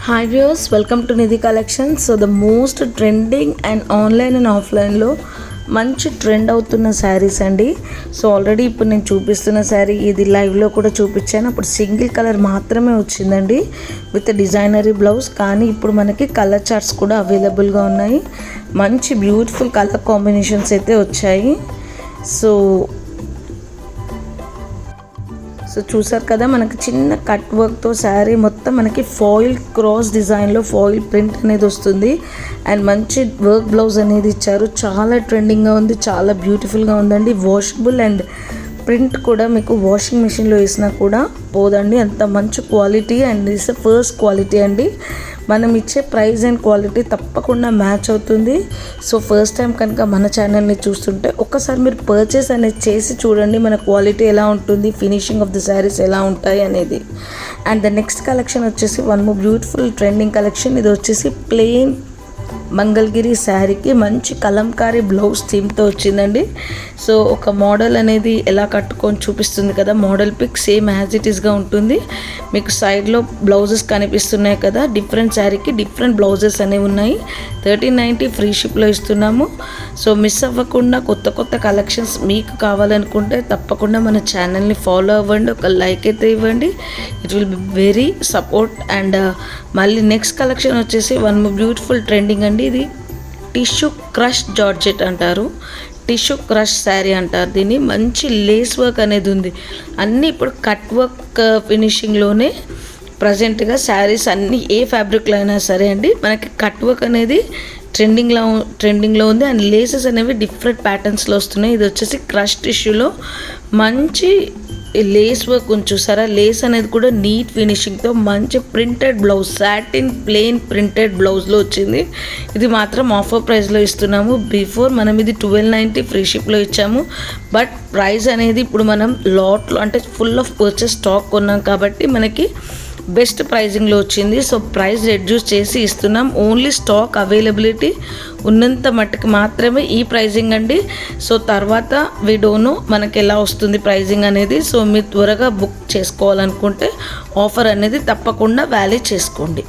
Hi viewers, welcome to Nidhi collections. So the most trending and online and ఆఫ్లైన్లో మంచి trend అవుతున్న శారీస్ అండి. So already ఇప్పుడు నేను చూపిస్తున్న శారీ ఇది లైవ్లో కూడా చూపించాను. అప్పుడు సింగిల్ కలర్ మాత్రమే వచ్చిందండి విత్ డిజైనరీ బ్లౌజ్. కానీ ఇప్పుడు మనకి కలర్ చార్ట్స్ కూడా అవైలబుల్గా ఉన్నాయి. మంచి బ్యూటిఫుల్ కలర్ కాంబినేషన్స్ అయితే వచ్చాయి. సో చూసారు కదా, మనకి చిన్న కట్ వర్క్తో శారీ మొత్తం మనకి ఫాయిల్ క్రాస్ డిజైన్లో ఫాయిల్ ప్రింట్ అనేది వస్తుంది. అండ్ మంచి వర్క్ బ్లౌజ్ అనేది ఇచ్చారు. చాలా ట్రెండింగ్గా ఉంది, చాలా బ్యూటిఫుల్గా ఉందండి. వాషబుల్ అండ్ ప్రింట్ కూడా మీకు వాషింగ్ మిషన్లో వేసినా కూడా పోదండి, అంత మంచి quality. And it's first quality అండి. మనం ఇచ్చే ప్రైస్ అండ్ క్వాలిటీ తప్పకుండా మ్యాచ్ అవుతుంది. సో ఫస్ట్ టైం కనుక మన ఛానల్ని చూస్తుంటే ఒక్కసారి మీరు పర్చేస్ అనేది చేసి చూడండి, మన క్వాలిటీ ఎలా ఉంటుంది, ఫినిషింగ్ ఆఫ్ ద శారీస్ ఎలా ఉంటాయి అనేది. అండ్ ద నెక్స్ట్ కలెక్షన్ వచ్చేసి one more beautiful trending collection. ఇది వచ్చేసి ప్లెయిన్ మంగళగిరి శారీకి మంచి కలంకారీ బ్లౌజ్ థీమ్తో వచ్చిందండి. సో ఒక మోడల్ అనేది ఎలా కట్టుకొని చూపిస్తుంది కదా, model pic same as it ఈస్గా ఉంటుంది. మీకు సైడ్లో బ్లౌజెస్ కనిపిస్తున్నాయి కదా, డిఫరెంట్ శారీకి డిఫరెంట్ బ్లౌజెస్ అనేవి ఉన్నాయి. 1390 ఫ్రీ షిప్లో ఇస్తున్నాము. సో మిస్ అవ్వకుండా కొత్త కొత్త కలెక్షన్స్ మీకు కావాలనుకుంటే తప్పకుండా మన ఛానల్ని ఫాలో అవ్వండి, ఒక లైక్ అయితే ఇవ్వండి. It will be very support. And మళ్ళీ నెక్స్ట్ కలెక్షన్ వచ్చేసి వన్ బ్యూటిఫుల్ ట్రెండింగ్ అండి. ఇది టిష్యూ క్రష్ జార్జెట్ అంటారు, టిష్యూ క్రష్ శారీ అంటారు దీన్ని. మంచి లేస్ వర్క్ అనేది ఉంది. అన్నీ ఇప్పుడు కట్ వర్క్ ఫినిషింగ్లోనే ప్రజెంట్గా శారీస్ అన్నీ ఏ ఫ్యాబ్రిక్లో అయినా సరే అండి, మనకి కట్ వర్క్ అనేది ట్రెండింగ్లో ఉంది. అండ్ లేసెస్ అనేవి డిఫరెంట్ ప్యాటర్న్స్లో వస్తున్నాయి. ఇది వచ్చేసి క్రష్ టిష్యూలో మంచి లేస్ వర్క్ చూసారా, లేస్ అనేది కూడా నీట్ ఫినిషింగ్తో మంచి printed blouse, satin plain printed బ్లౌజ్లో వచ్చింది. ఇది మాత్రం ఆఫర్ ప్రైస్లో ఇస్తున్నాము. బిఫోర్ మనం ఇది 1290 ఫ్రీ షిప్లో ఇచ్చాము. బట్ ప్రైస్ అనేది ఇప్పుడు మనం లాట్లో అంటే ఫుల్ ఆఫ్ పర్చేస్ స్టాక్ కొన్నాం కాబట్టి మనకి బెస్ట్ ప్రైజింగ్లో వచ్చింది. సో ప్రైస్ రెడ్యూస్ చేసి ఇస్తున్నాం. ఓన్లీ స్టాక్ అవైలబిలిటీ ఉన్నంత మట్టుకు మాత్రమే ఈ ప్రైజింగ్ అండి. సో తర్వాత వి డోంట్ నో మనకి ఎలా వస్తుంది ప్రైజింగ్ అనేది. సో మీరు త్వరగా బుక్ చేసుకోవాలనుకుంటే ఆఫర్ అనేది తప్పకుండా వ్యాలిడ్ చేసుకోండి.